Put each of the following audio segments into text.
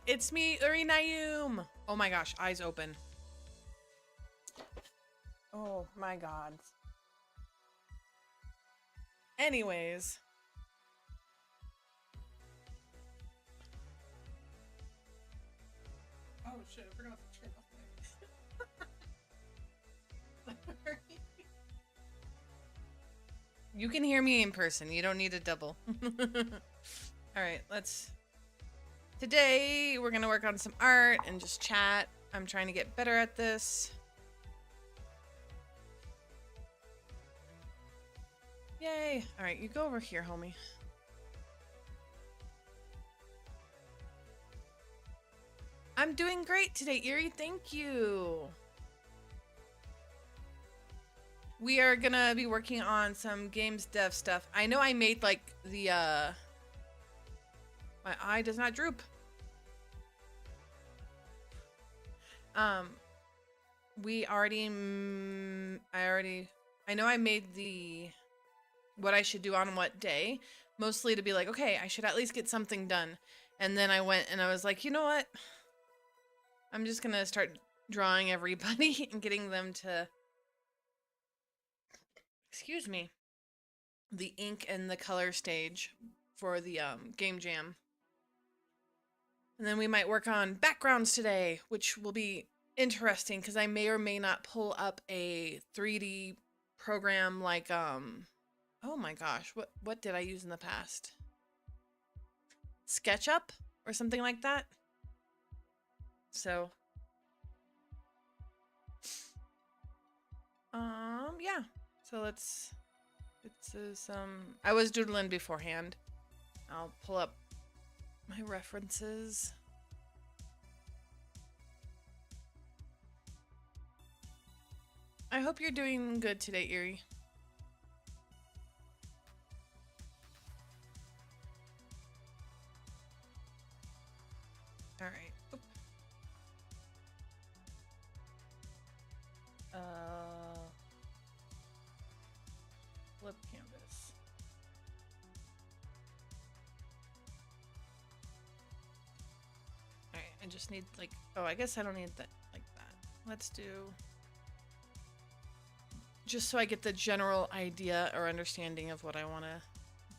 It's me, Urinayum. Oh my gosh, eyes open. Oh my god. Anyways. Oh shit, I forgot to turn off my... You can hear me in person. You don't need a double. Alright, let's... Today, we're gonna work on some art and just chat. I'm trying to get better at this. Yay! Alright, you go over here, homie. I'm doing great today, Erie. Thank you. We are gonna be working on some games dev stuff. I know I made like the my eye does not droop. We already I know I made the what I should do on what day, mostly to be like, okay, I should at least get something done. And then I went and I was like, you know what? I'm just gonna start drawing everybody and getting them to, excuse me, the ink and the color stage for the game jam. And then we might work on backgrounds today, which will be interesting because I may or may not pull up a 3D program like oh my gosh, what did I use in the past? SketchUp or something like that. So yeah. So let's I was doodling beforehand. I'll pull up my references. I hope you're doing good today, Erie. All right. Oop. Flip canvas. All right, I just need like, oh, I guess I don't need that like that. Let's do, just so I get the general idea or understanding of what I want to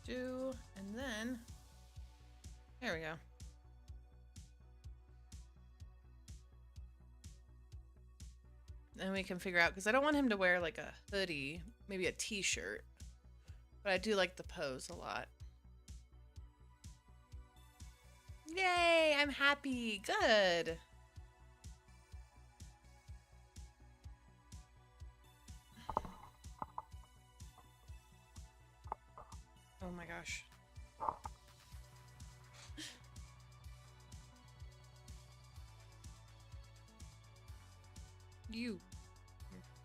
do, and then, there we go. Then we can figure out, because I don't want him to wear like a hoodie, maybe a t-shirt, but I do like the pose a lot. Yay, I'm happy. Good. Oh my gosh. You're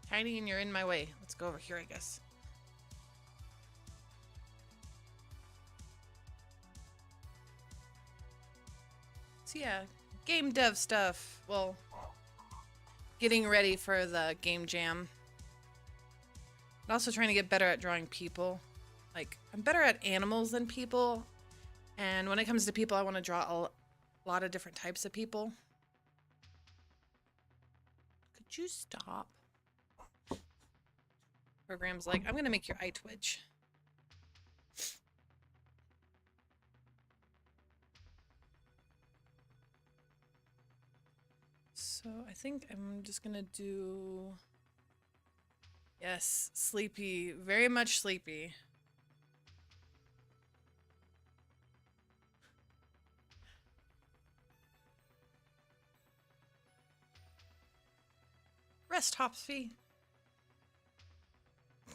tiny and you're in my way. Let's go over here, I guess. So yeah, game dev stuff. Well, getting ready for the game jam. But also trying to get better at drawing people. Like, I'm better at animals than people. And when it comes to people, I want to draw a lot of different types of people. Could you stop? Program's like, I'm going to make your eye twitch. So I think I'm just going to do... Yes, sleepy. Very much sleepy. Rest, Hopsy.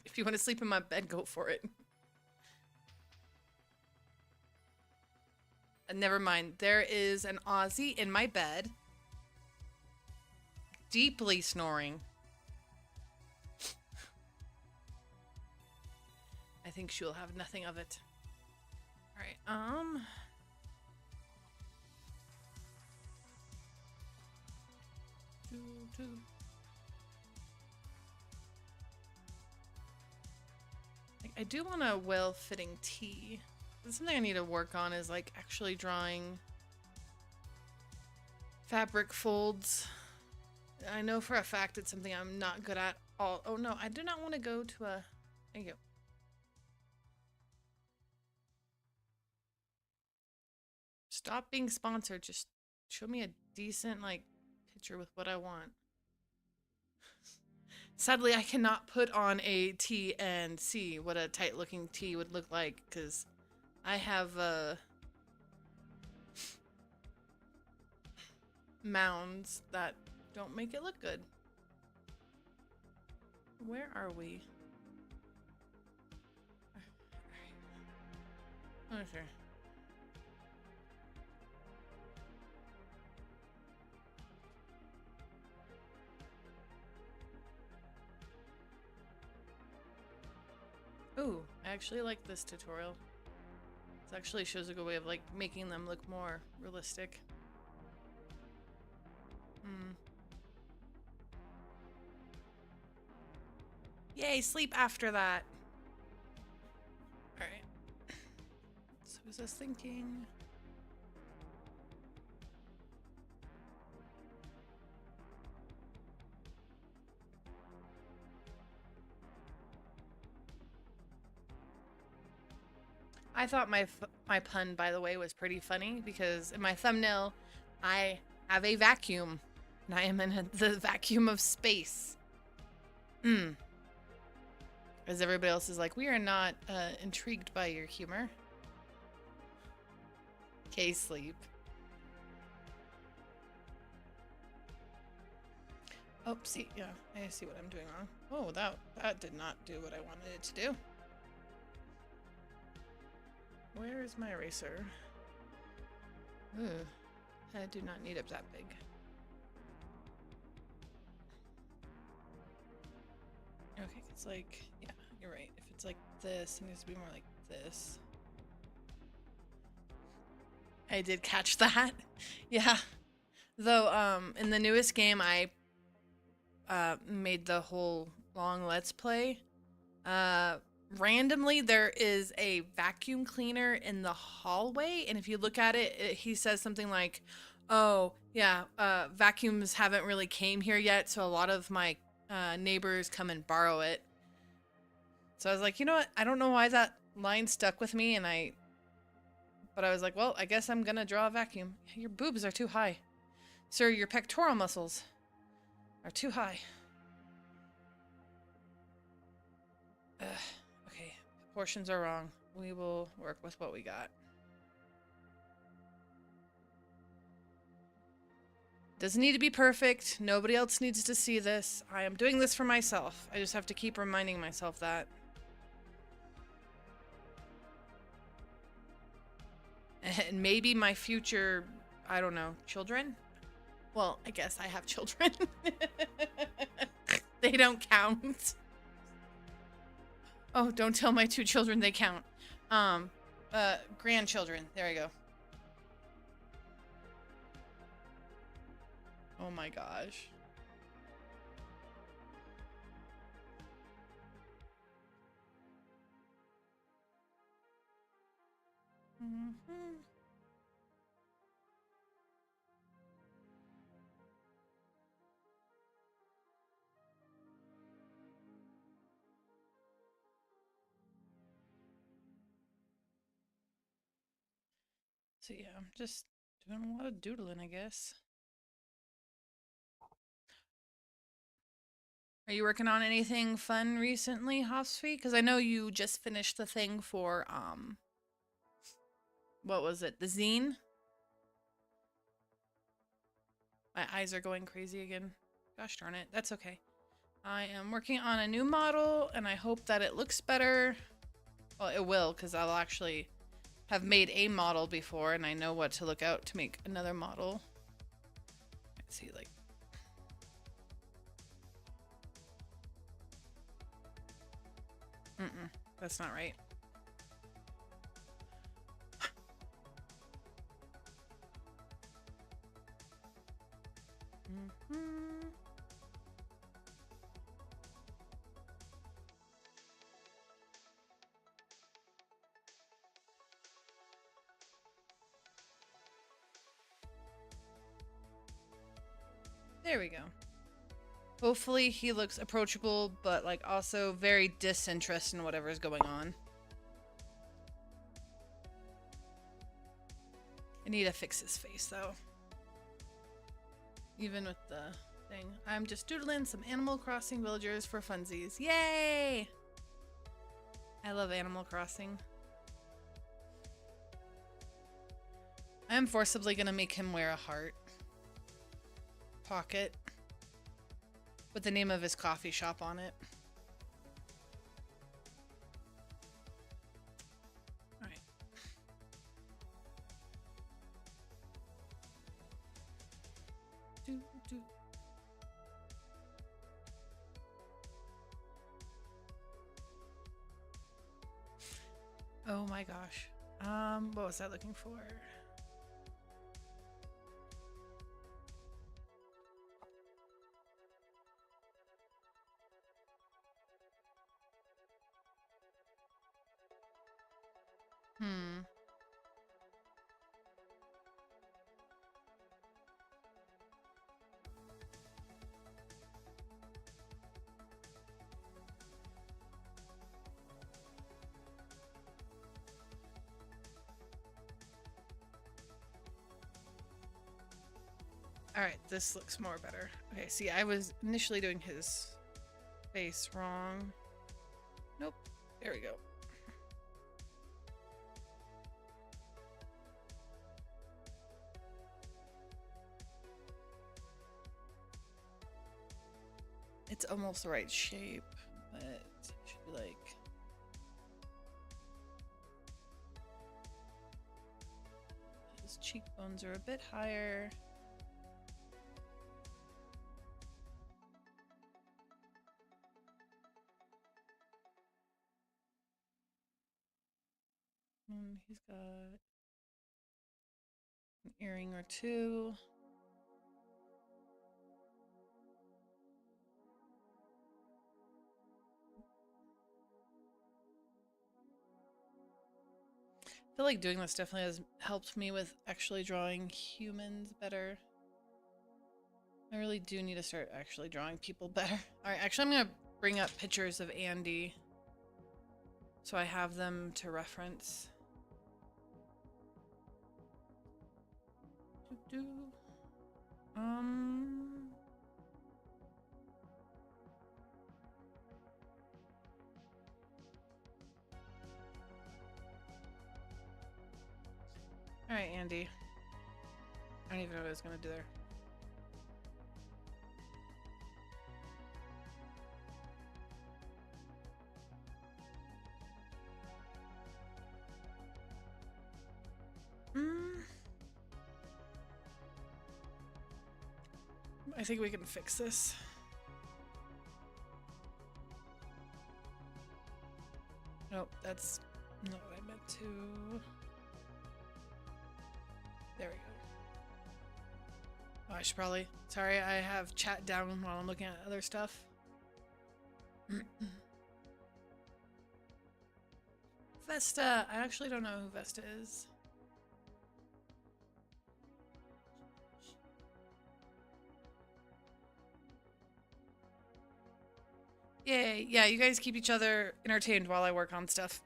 If you want to sleep in my bed, go for it. Never mind. There is an Aussie in my bed. Deeply snoring. I think she will have nothing of it. Alright, I do want a well-fitting tee. That's something I need to work on, is like actually drawing Fabric folds. I know for a fact it's something I'm not good at all. Oh no, I do not want to go to a... There you go. Stop being sponsored. Just show me a decent, like, picture with what I want. Sadly, I cannot put on a T and see what a tight-looking T would look like, because I have, mounds that don't make it look good. Where are we? Okay. Ooh, I actually like this tutorial. It actually shows a good way of like making them look more realistic. Yay, sleep after that. Alright. So was I thinking? I thought my pun, by the way, was pretty funny because in my thumbnail, I have a vacuum, and I am in the vacuum of space. As everybody else is like, we are not intrigued by your humor. Okay, sleep. Oh, see, yeah, I see what I'm doing wrong. Oh, that did not do what I wanted it to do. Where is my eraser? Ugh, I do not need it that big. Okay, it's like, yeah, you're right. If it's like this, it needs to be more like this. I did catch that. Yeah. Though, in the newest game, I made the whole long Let's Play. Randomly, there is a vacuum cleaner in the hallway, and if you look at it, he says something like, oh, yeah, vacuums haven't really came here yet, so a lot of my neighbors come and borrow it. So I was like, you know what? I don't know why that line stuck with me, but I was like, well, I guess I'm gonna draw a vacuum. Your boobs are too high. Sir, your pectoral muscles are too high. Ugh. Okay, proportions are wrong. We will work with what we got. Doesn't need to be perfect. Nobody else needs to see this. I am doing this for myself. I just have to keep reminding myself that. And maybe my future, I don't know, children? Well, I guess I have children. They don't count. Oh, don't tell my 2 children they count. Grandchildren. There we go. Oh my gosh. So yeah, I'm just doing a lot of doodling, I guess. Are you working on anything fun recently, Hofsfi? Because I know you just finished the thing for, what was it? The zine? My eyes are going crazy again. Gosh darn it. That's okay. I am working on a new model, and I hope that it looks better. Well, it will, because I'll actually have made a model before, and I know what to look out to make another model. Let's see, like... that's not right. There we go. Hopefully he looks approachable, but like also very disinterested in whatever's going on. I need to fix his face though. Even with the thing. I'm just doodling some Animal Crossing villagers for funsies. Yay! I love Animal Crossing. I am forcibly gonna make him wear a heart pocket with the name of his coffee shop on it. Alright. Oh my gosh. What was I looking for? Alright, this looks more better. Okay, see, I was initially doing his face wrong. Nope. There we go. It's almost the right shape, but it should be like... His cheekbones are a bit higher. He's got an earring or two. I feel like doing this definitely has helped me with actually drawing humans better. I really do need to start actually drawing people better. Alright, actually I'm gonna bring up pictures of Andy so I have them to reference. Alright, Andy. I don't even know what I was gonna do there. I think we can fix this. Nope, that's not what I meant to. There we go. Oh, I should probably... Sorry, I have chat down while I'm looking at other stuff. Vesta! I actually don't know who Vesta is. Yay! Yeah, you guys keep each other entertained while I work on stuff.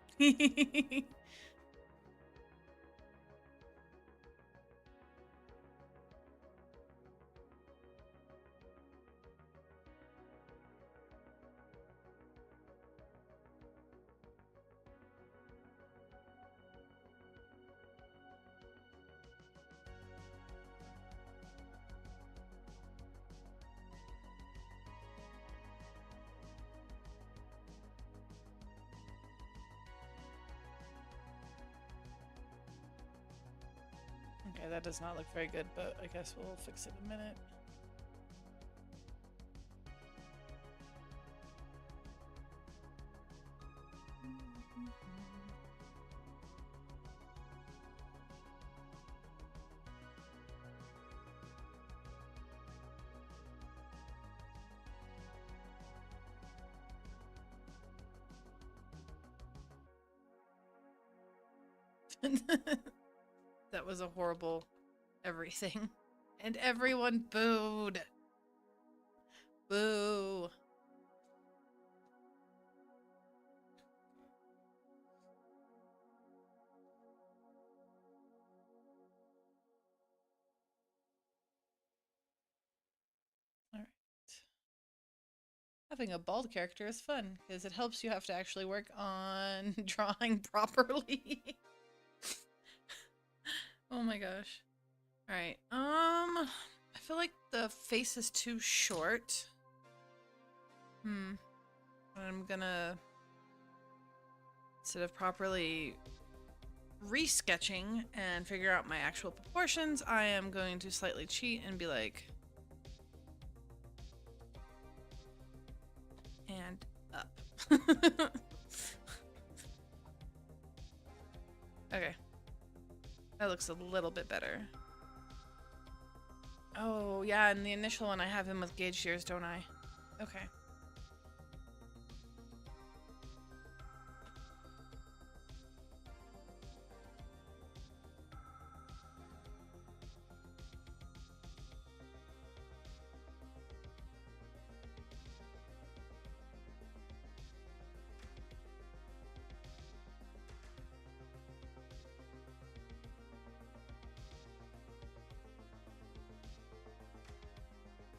Okay, that does not look very good, but I guess we'll fix it in a minute. That was a horrible everything. And everyone booed. Boo. Alright. Having a bald character is fun, because it helps you have to actually work on drawing properly. Oh my gosh. Alright, I feel like the face is too short. I'm gonna, instead of properly resketching and figure out my actual proportions, I am going to slightly cheat and be like, and up. Okay. That looks a little bit better. Oh, yeah, in the initial one I have him with gauge ears, don't I? Okay.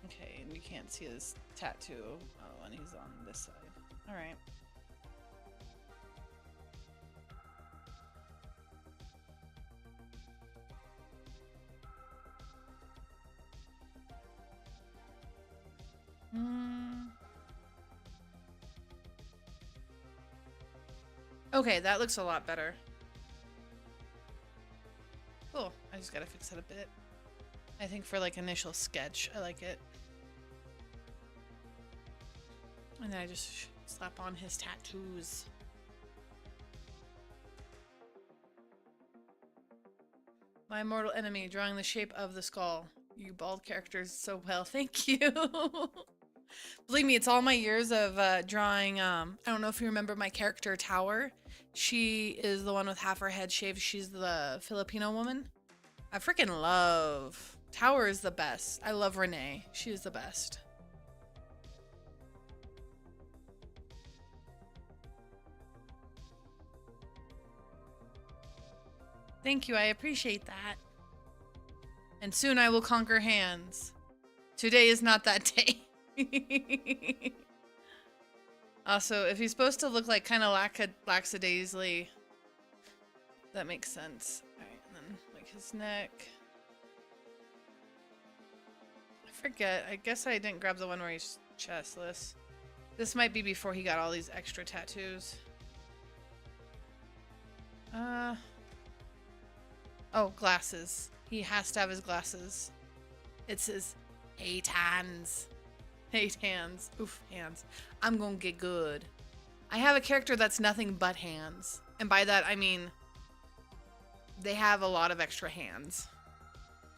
Okay, and you can't see his tattoo when he's on this side. Alright. Okay, that looks a lot better. Cool. I just gotta fix it a bit. I think for like initial sketch, I like it. And then I just slap on his tattoos. My mortal enemy, drawing the shape of the skull. You bald characters so well, thank you. Believe me, it's all my years of drawing. I don't know if you remember my character Tower. She is the one with half her head shaved. She's the Filipino woman. I freaking love Tower is the best. I love Renee. She is the best. Thank you, I appreciate that. And soon I will conquer hands. Today is not that day. Also, if he's supposed to look like kind of lackadaisically, that makes sense. Alright, and then like his neck. I forget. I guess I didn't grab the one where he's chestless. This might be before he got all these extra tattoos. Oh, glasses. He has to have his glasses. It's his 8 hands. 8 hands. Oof, hands. I'm gonna get good. I have a character that's nothing but hands. And by that, I mean they have a lot of extra hands.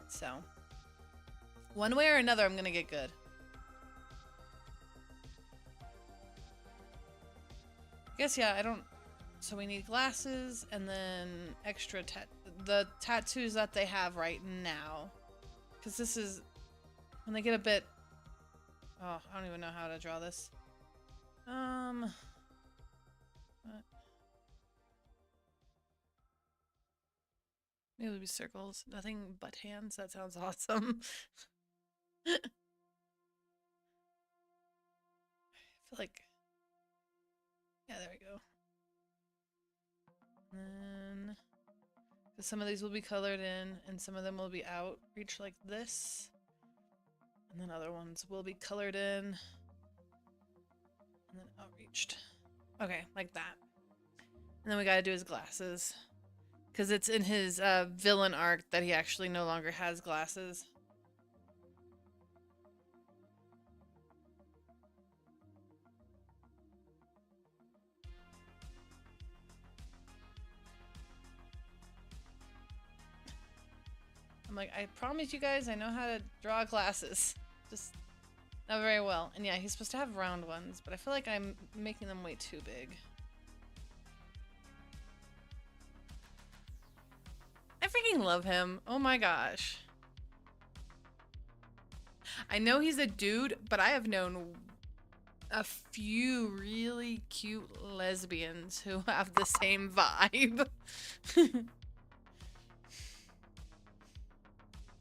So, one way or another, I'm gonna get good. I guess, yeah, I don't... So we need glasses and then extra the tattoos that they have right now. Because this is... When they get a bit... Oh, I don't even know how to draw this. What? Maybe it'll be circles. Nothing but hands. That sounds awesome. I feel like... Yeah, there we go. And then... Some of these will be colored in, and some of them will be outreach like this. And then other ones will be colored in, and then outreached. Okay, like that. And then we gotta do his glasses. Because it's in his villain arc that he actually no longer has glasses. I'm like, I promise you guys I know how to draw glasses. Just not very well. And yeah, he's supposed to have round ones, but I feel like I'm making them way too big. I freaking love him. Oh my gosh. I know he's a dude, but I have known a few really cute lesbians who have the same vibe.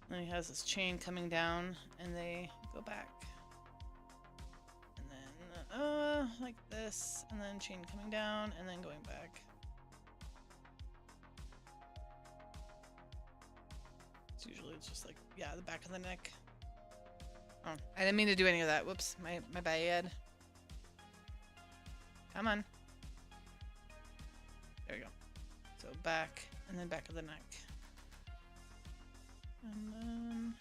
And he has this chain coming down, and they go back. And then, like this, and then chain coming down, and then going back. It's usually just like, yeah, the back of the neck. Oh, I didn't mean to do any of that. Whoops, my bad. Come on. There we go. So back, and then back of the neck. And then...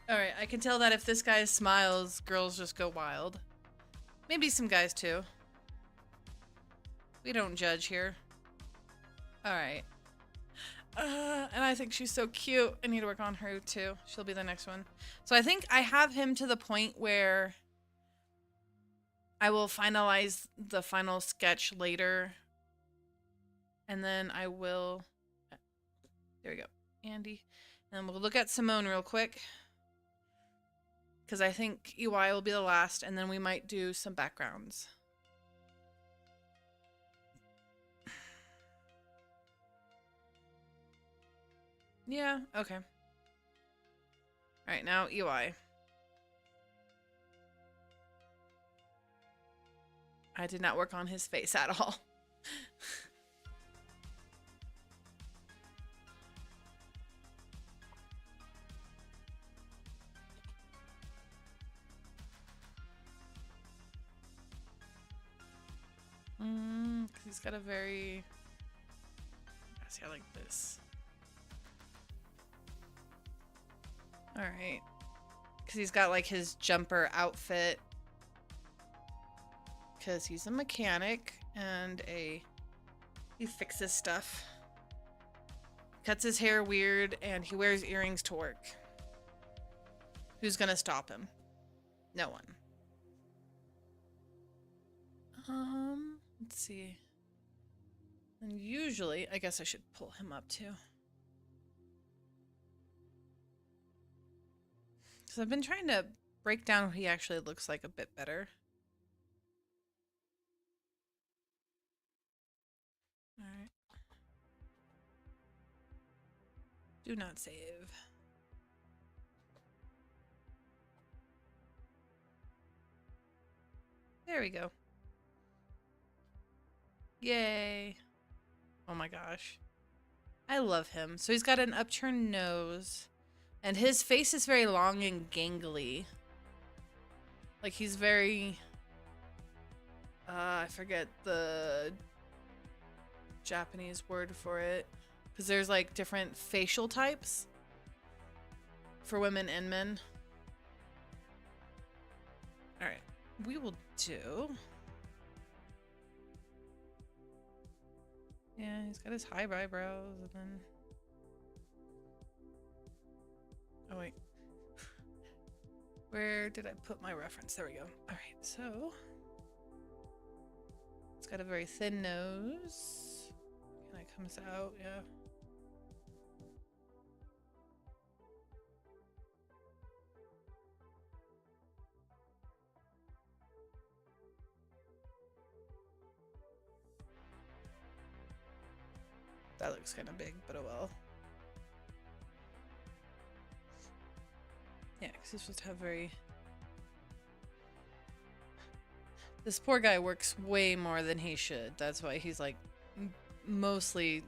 Alright, I can tell that if this guy smiles, girls just go wild. Maybe some guys too. We don't judge here. Alright. And I think she's so cute. I need to work on her too. She'll be the next one. So I think I have him to the point where I will finalize the final sketch later. And then I will... There we go. Andy. And we'll look at Simone real quick. Because I think EY will be the last. And then we might do some backgrounds. Yeah, okay. Alright, now EY. I did not work on his face at all. Because he's got a very... I like this. Alright. Because he's got like his jumper outfit. Because he's a mechanic and he fixes stuff. Cuts his hair weird and he wears earrings to work. Who's gonna stop him? No one. Let's see. And usually, I guess I should pull him up too. So I've been trying to break down what he actually looks like a bit better. Alright. Do not save. There we go. Yay. Oh my gosh. I love him. So he's got an upturned nose. And his face is very long and gangly. Like he's very... I forget the Japanese word for it. Because there's like different facial types. For women and men. Alright. We will do... Yeah, he's got his high eyebrows and then... Oh, wait. Where did I put my reference? There we go. Alright, so... It's got a very thin nose. Kind of comes out, yeah. That looks kind of big, but oh well. Yeah, because he's supposed to have very... This poor guy works way more than he should. That's why he's like mostly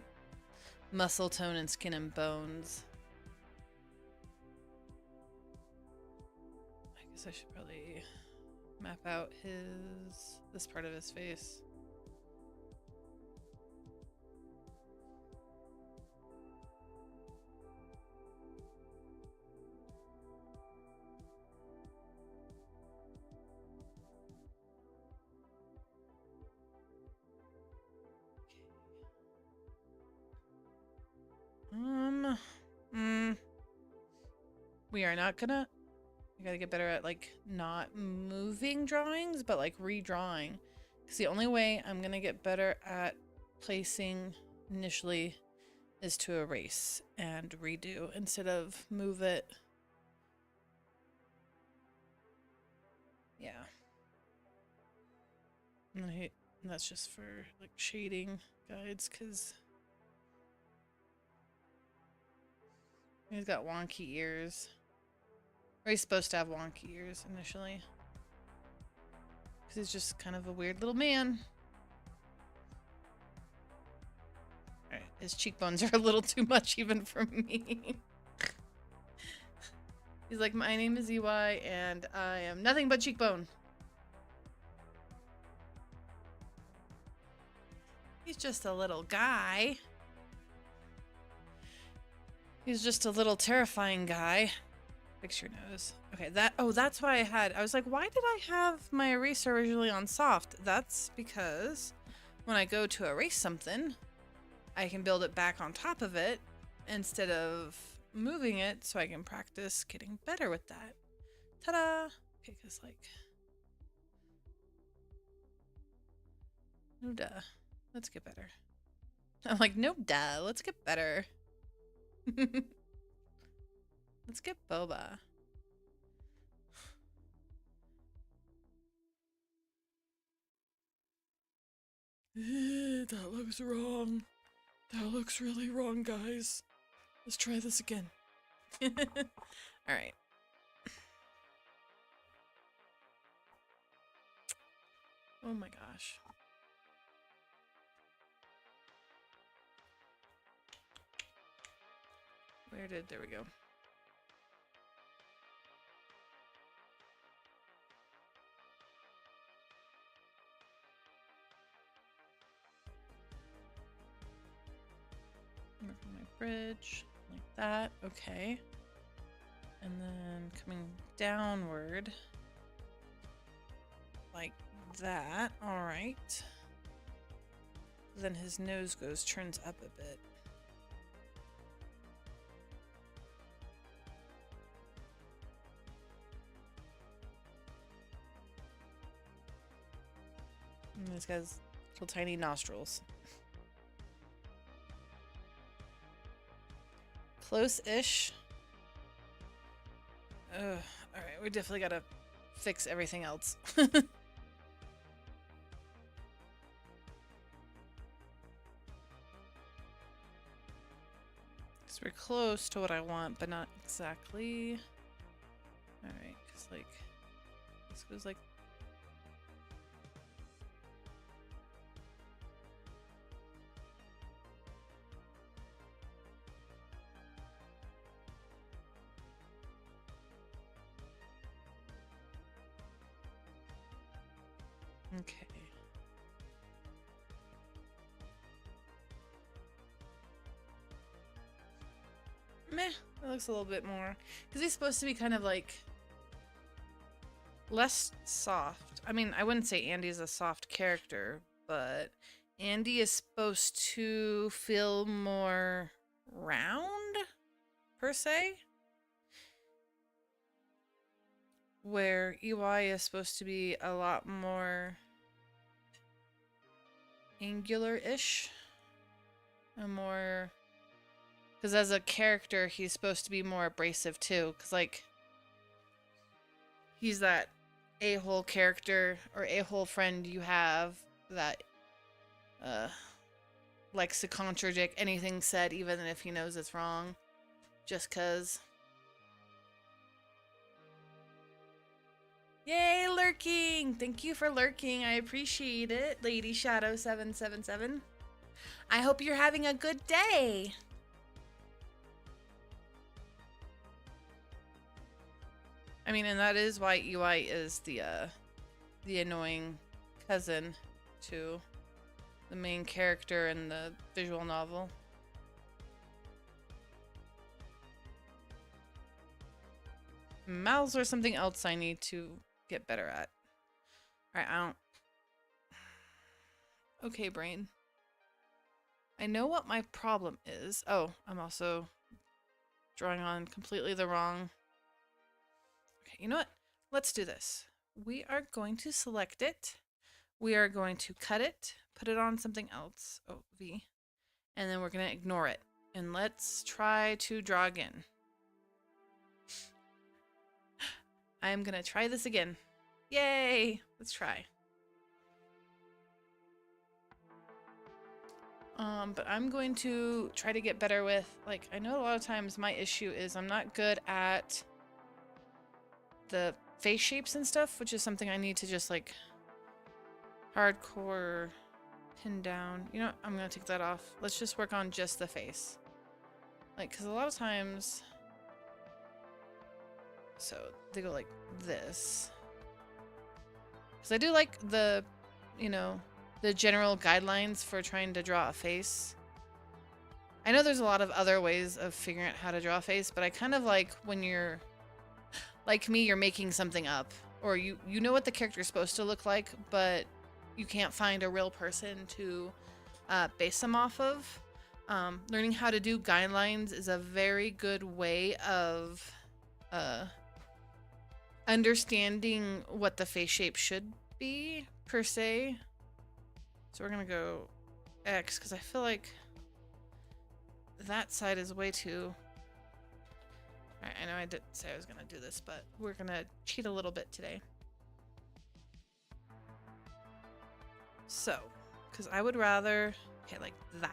muscle tone and skin and bones. I guess I should probably map out this part of his face. We are not gonna... I gotta get better at, like, not moving drawings, but, like, redrawing. Because the only way I'm going to get better at placing initially is to erase and redo instead of move it. Yeah. And that's just for like shading guides because he's got wonky ears. Or he's supposed to have wonky ears initially. Because he's just kind of a weird little man. Alright, his cheekbones are a little too much even for me. He's like, my name is EY and I am nothing but cheekbone. He's just a little guy. He's just a little terrifying guy. Fix your nose. Okay, that's why I was like, why did I have my eraser originally on soft? That's because when I go to erase something, I can build it back on top of it instead of moving it so I can practice getting better with that. Ta-da! Okay, because like... No duh. Let's get better. I'm like, no duh, let's get better. Let's get boba. That looks wrong. That looks really wrong, guys. Let's try this again. Alright. Oh my gosh. There we go. Work on my bridge, like that, okay. And then coming downward, like that, alright. Then his nose turns up a bit. And this guy's little tiny nostrils. Close-ish. Alright, we definitely gotta fix everything else. Because we're close to what I want, but not exactly. Alright, because like, this goes like... Okay. Meh, it looks a little bit more. Because he's supposed to be kind of like less soft. I mean, I wouldn't say Andy's a soft character, but Andy is supposed to feel more round, per se. Where EY is supposed to be a lot more angular-ish. And more... Because as a character, he's supposed to be more abrasive, too. Because, like, he's that a-hole character or a-hole friend you have that likes to contradict anything said, even if he knows it's wrong. Just because. Yay, lurking! Thank you for lurking. I appreciate it, Lady Shadow 777. I hope you're having a good day. I mean, and that is why EY is the annoying cousin to the main character in the visual novel. Mouths are something else I need to get better at. Alright, I don't... Okay, brain. I know what my problem is. Oh, I'm also drawing on completely the wrong... Okay, you know what? Let's do this. We are going to select it we are going to cut it, put it on something else, oh, V, and then we're going to ignore it. And let's try to draw again. I'm going to try this again. Yay! Let's try. But I'm going to try to get better with, like, I know a lot of times my issue is I'm not good at the face shapes and stuff, which is something I need to just, like, hardcore pin down. You know what? I'm gonna take that off. Let's just work on just the face. Like, because a lot of times... So, they go like this. Because I do like the, you know, the general guidelines for trying to draw a face. I know there's a lot of other ways of figuring out how to draw a face, but I kind of like when you're, like me, you're making something up. Or you know what the character's supposed to look like, but you can't find a real person to base them off of. Learning how to do guidelines is a very good way of understanding what the face shape should be, per se. So we're gonna go X, because I feel like that side is way too... Alright, I know I didn't say I was gonna do this, but we're gonna cheat a little bit today. So, because I would rather... Okay, like that.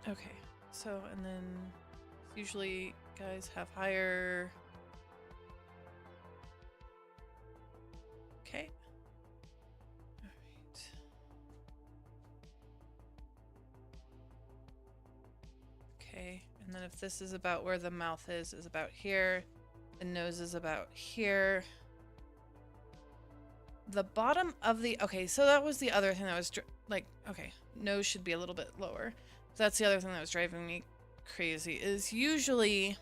Okay, so, and then usually guys have higher... Okay. Alright. Okay, and then if this is about where the mouth is about here, the nose is about here. The bottom of the... Okay, so that was the other thing that was... Like, okay, nose should be a little bit lower. That's the other thing that was driving me crazy, is usually...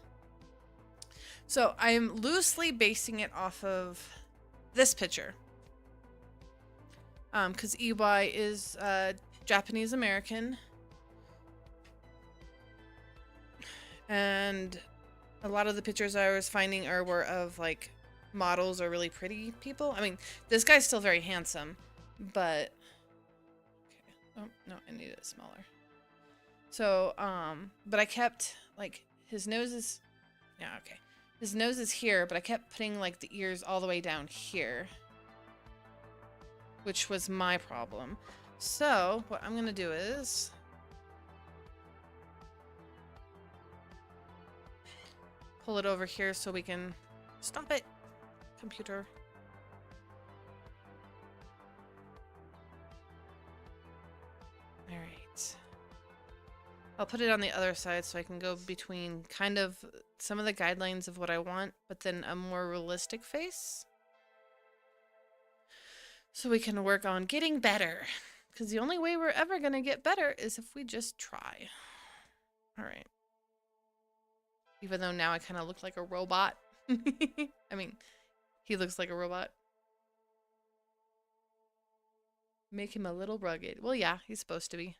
So I'm loosely basing it off of this picture. Because EY is Japanese American. And a lot of the pictures I was finding were of like models or really pretty people. I mean, this guy's still very handsome, but... Okay. Oh, no, I need it smaller. So, but I kept, like, his nose is... Yeah, okay. His nose is here, but I kept putting, like, the ears all the way down here. Which was my problem. So, what I'm gonna do is... pull it over here so we can... Stop it, computer. Alright. I'll put it on the other side so I can go between kind of some of the guidelines of what I want, but then a more realistic face. So we can work on getting better. Because the only way we're ever going to get better is if we just try. Alright. Even though now I kind of look like a robot. I mean, he looks like a robot. Make him a little rugged. Well, yeah, he's supposed to be.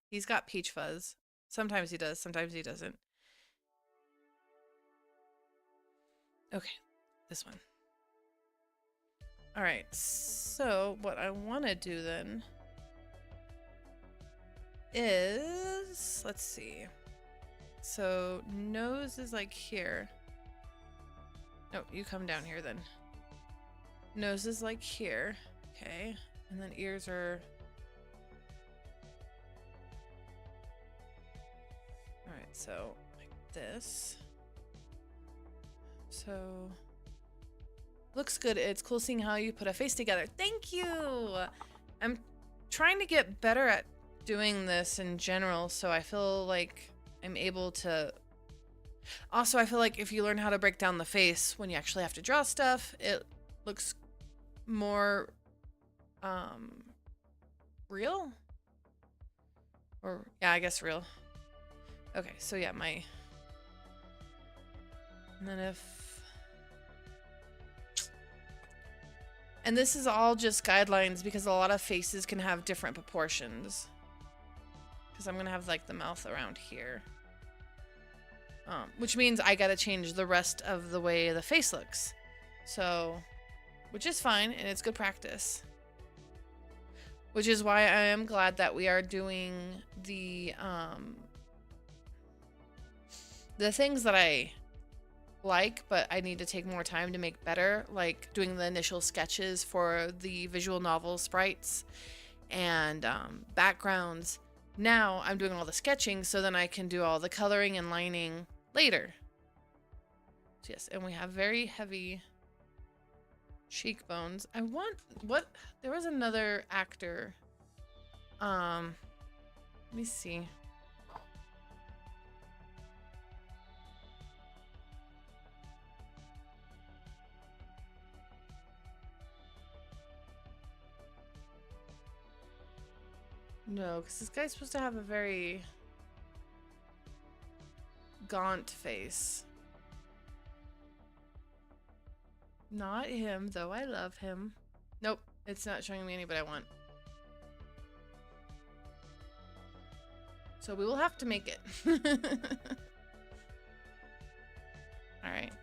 He's got peach fuzz. Sometimes he does, sometimes he doesn't. Okay, this one. Alright, so what I want to do then is... Let's see. So, nose is like here. No, you come down here then. Nose is like here. Okay, and then ears are... Alright, so like this. So looks good. It's cool seeing how you put a face together. Thank you! I'm trying to get better at doing this in general, so I feel like I'm able to... Also, I feel like if you learn how to break down the face when you actually have to draw stuff, it looks more real? Or, yeah, I guess real. Okay, so yeah, my... And then if... And this is all just guidelines because a lot of faces can have different proportions. because I'm gonna have like the mouth around here. Which means I gotta change the rest of the way the face looks. So, which is fine, and it's good practice. Which is why I am glad that we are doing the things that I like, but I need to take more time to make better, like doing the initial sketches for the visual novel sprites and backgrounds. Now I'm doing all the sketching, so then I can do all the coloring and lining later. So yes, and we have very heavy cheekbones. I want, what, there was another actor. Let me see. No, because this guy's supposed to have a very gaunt face. Not him, though I love him. Nope, it's not showing me anybody I want. So we will have to make it. Alright.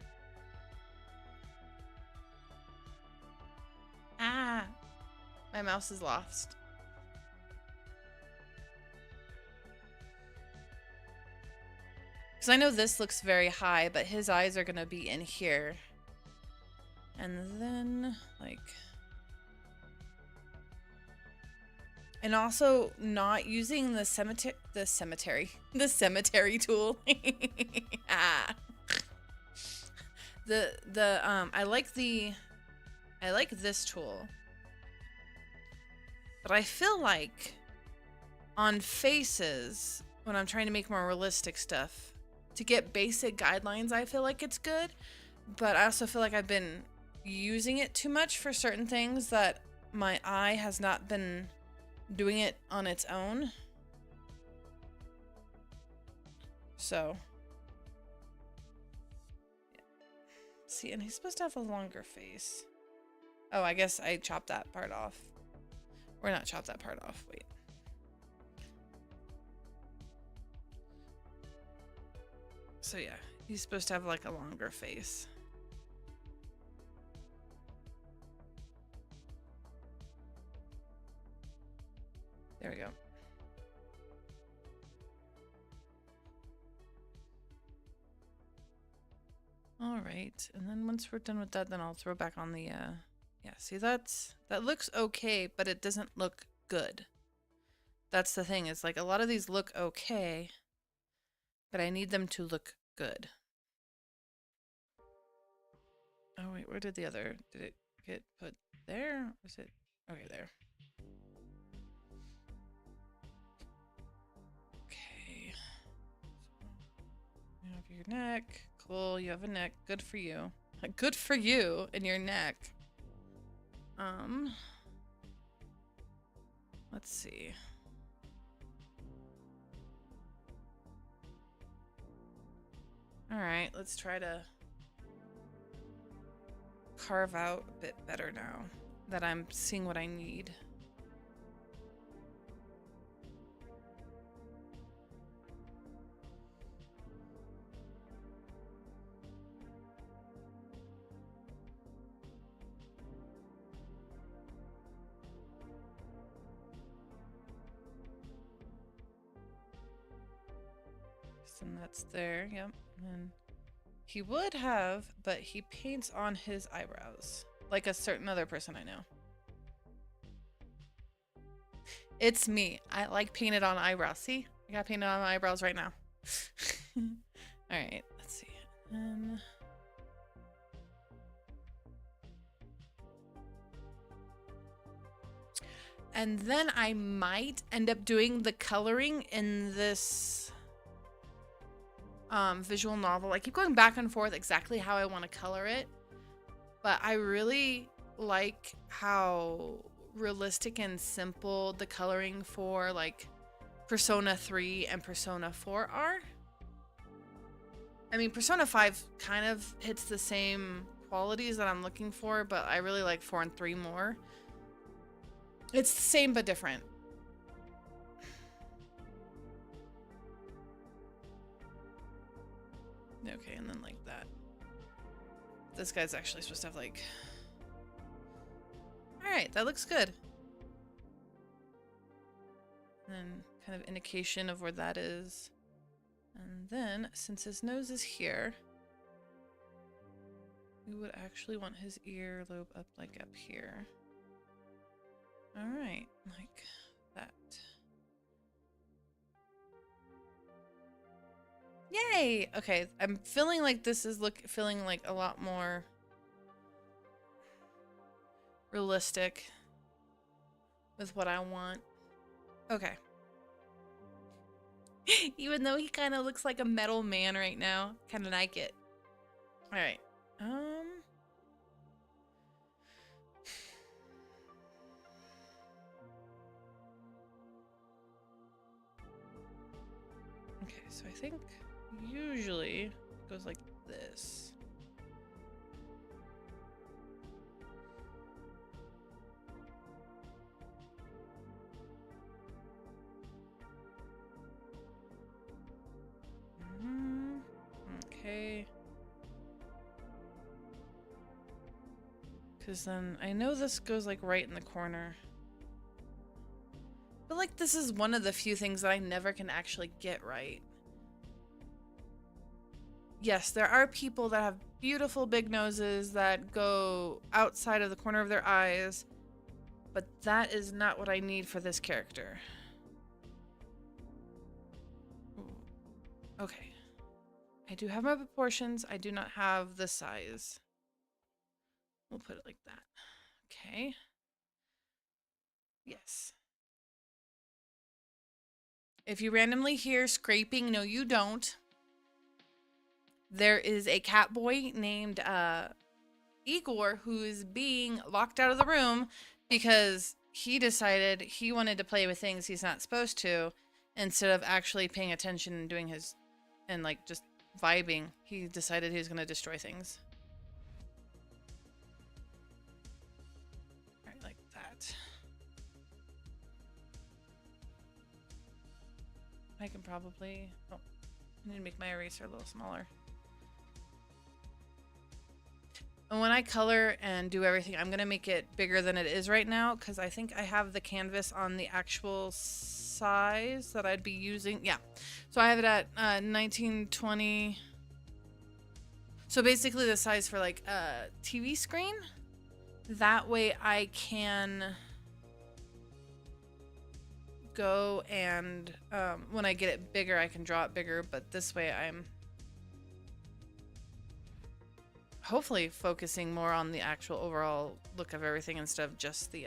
Ah! My mouse is lost. Because I know this looks very high, but his eyes are going to be in here. And then, like... And also not using the cemetery tool. Ah. I like this tool. But I feel like on faces, when I'm trying to make more realistic stuff, to get basic guidelines, I feel like it's good. But I also feel like I've been using it too much for certain things that my eye has not been doing it on its own. So. Yeah. See, and he's supposed to have a longer face. Oh, I guess I chopped that part off. Or not chopped that part off, wait. So yeah, he's supposed to have like a longer face. There we go. All right, and then once we're done with that, then I'll throw back on the, yeah, see that looks okay, but it doesn't look good. That's the thing, it's like a lot of these look okay, but I need them to look good. Oh wait, where did the other, did it get put there? Or is it, okay, there. Okay. You have your neck. Cool, you have a neck. Good for you. Good for you and your neck. Let's see. All right, let's try to carve out a bit better now that I'm seeing what I need. And that's there, yep. And he would have, but he paints on his eyebrows. Like a certain other person I know. It's me. I like painted on eyebrows. See? I got painted on my eyebrows right now. Alright, let's see. And then I might end up doing the coloring in this visual novel. I keep going back and forth exactly how I want to color it, but I really like how realistic and simple the coloring for like Persona 3 and Persona 4 are. I mean, Persona 5 kind of hits the same qualities that I'm looking for, but I really like 4 and 3 more. It's the same but different. Okay, and then like that. This guy's actually supposed to have like... Alright, that looks good. And then kind of indication of where that is. And then, since his nose is here, we would actually want his earlobe up like up here. Alright, like that. Yay! Okay, I'm feeling like this is feeling like a lot more realistic with what I want. Okay. Even though he kind of looks like a metal man right now, kind of like it. All right. Okay, so I think usually it goes like this. Okay. Because then I know this goes like right in the corner. But like this is one of the few things that I never can actually get right. Yes, there are people that have beautiful big noses that go outside of the corner of their eyes, but that is not what I need for this character. Ooh. Okay. I do have my proportions. I do not have the size. We'll put it like that. Okay. Yes. If you randomly hear scraping, no you don't. There is a cat boy named Igor who is being locked out of the room because he decided he wanted to play with things he's not supposed to instead of actually paying attention and doing his and like just vibing. He decided he was going to destroy things. All right, like that. I can probably... Oh, I need to make my eraser a little smaller. And when I color and do everything, I'm going to make it bigger than it is right now because I think I have the canvas on the actual size that I'd be using. Yeah. So I have it at 1920. So basically the size for like a TV screen. That way I can go and when I get it bigger, I can draw it bigger. But this way I'm hopefully focusing more on the actual overall look of everything instead of just the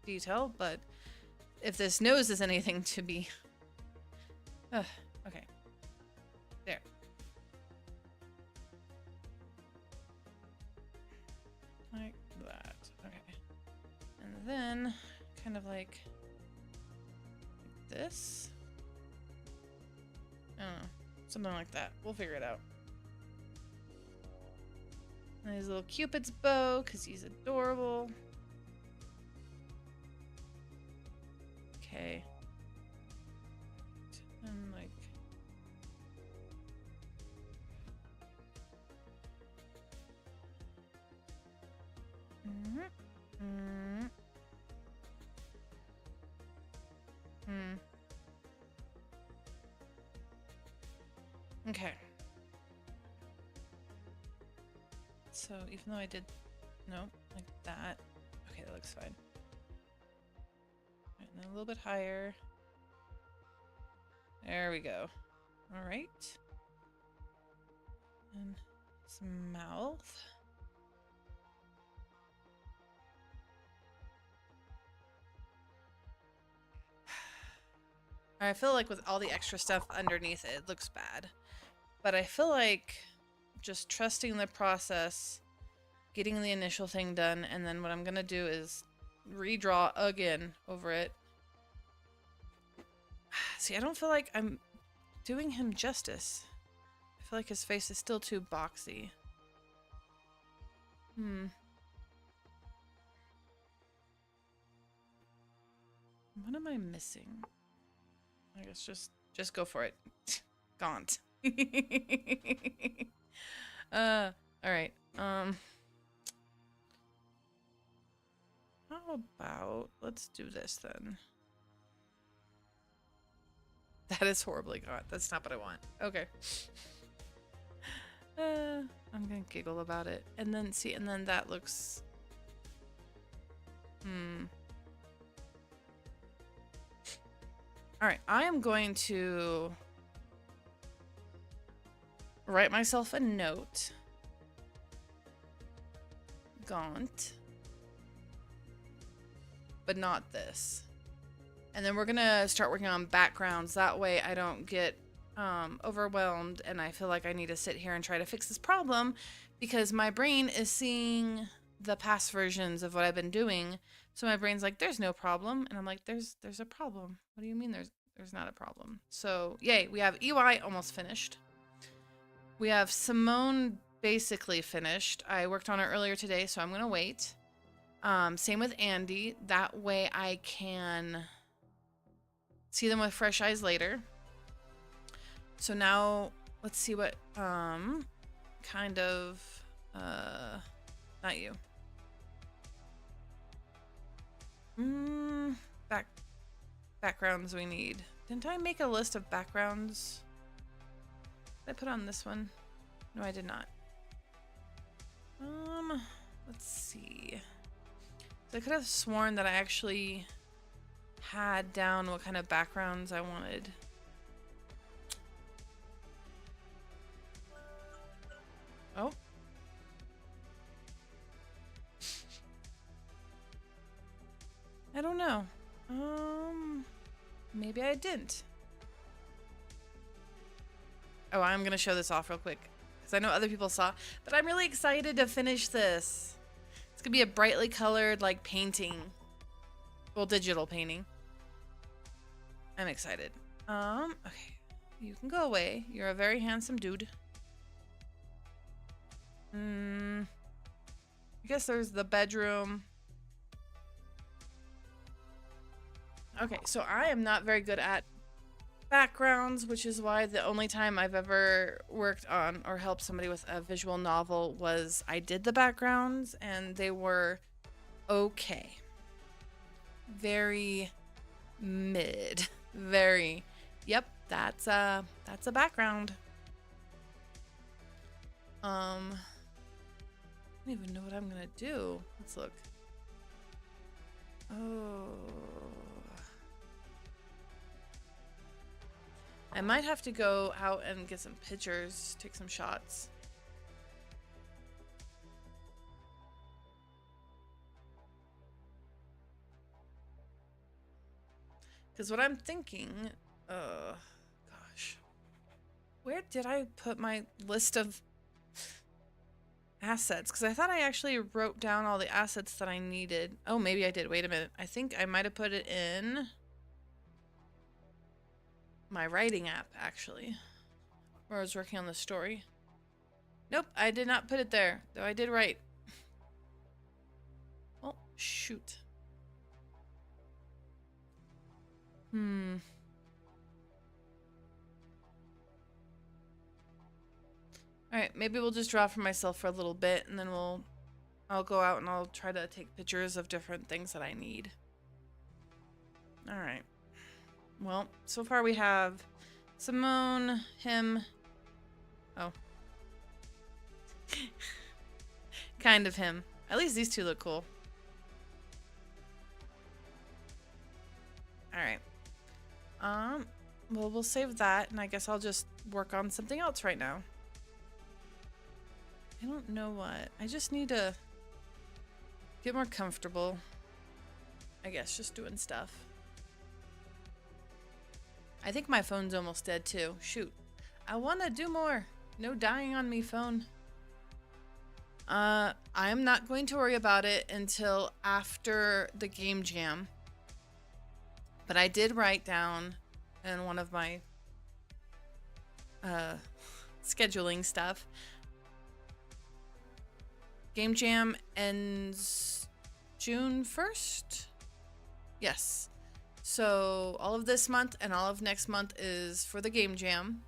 detail. But if this nose is anything to be... okay. There. Like that. Okay. And then kind of like this. I don't know. Something like that. We'll figure it out. And his little Cupid's bow, because he's adorable. Okay. And like... Okay. So even though I did, no, like that. Okay, that looks fine. Right, and then a little bit higher. There we go. All right. And some mouth. I feel like with all the extra stuff underneath it, it looks bad. But I feel like just trusting the process, getting the initial thing done, and then what I'm gonna do is redraw again over it. See, I don't feel like I'm doing him justice. I feel like his face is still too boxy. What am I missing? I guess just go for it. Gaunt. All right. How about let's do this then. That is horribly gone. That's not what I want. Okay. I'm gonna giggle about it. And then see, and then that looks... Alright, I am going to write myself a note. Gaunt. But not this. And then we're gonna start working on backgrounds. That way I don't get overwhelmed and I feel like I need to sit here and try to fix this problem because my brain is seeing the past versions of what I've been doing. So my brain's like, there's no problem. And I'm like, there's a problem. What do you mean there's not a problem? So yay, we have EY almost finished. We have Simone basically finished. I worked on her earlier today, so I'm gonna wait. Same with Andy. That way I can see them with fresh eyes later. So now let's see what kind of not you. Backgrounds we need. Didn't I make a list of backgrounds? Did I put on this one? No, I did not. Let's see. So I could have sworn that I actually had down what kind of backgrounds I wanted. Oh. I don't know. Maybe I didn't. Oh, I'm gonna show this off real quick because I know other people saw, but I'm really excited to finish this. It's gonna be a brightly colored, like, painting. Well, digital painting. I'm excited. Okay. You can go away. You're a very handsome dude. I guess there's the bedroom. Okay, so I am not very good at backgrounds, which is why the only time I've ever worked on or helped somebody with a visual novel was I did the backgrounds and they were okay. Very mid. Very, yep, that's a background. I don't even know what I'm gonna do. Let's look. Oh. I might have to go out and get some pictures, take some shots. Because what I'm thinking, gosh, where did I put my list of assets? Because I thought I actually wrote down all the assets that I needed. Oh, maybe I did. Wait a minute. I think I might have put it in my writing app, actually, where I was working on the story. Nope, I did not put it there, though I did write. Oh, shoot. Alright, maybe we'll just draw for myself for a little bit, and then I'll go out and I'll try to take pictures of different things that I need. Alright. Well, so far we have Simone, him. Oh. Kind of him. At least these two look cool. Alright. Well, we'll save that, and I guess I'll just work on something else right now. I don't know what. I just need to get more comfortable. I guess just doing stuff. I think my phone's almost dead too. Shoot. I want to do more. No dying on me, phone. I'm not going to worry about it until after the game jam. But I did write down in one of my scheduling stuff. Game jam ends June 1st? Yes. So all of this month and all of next month is for the game jam.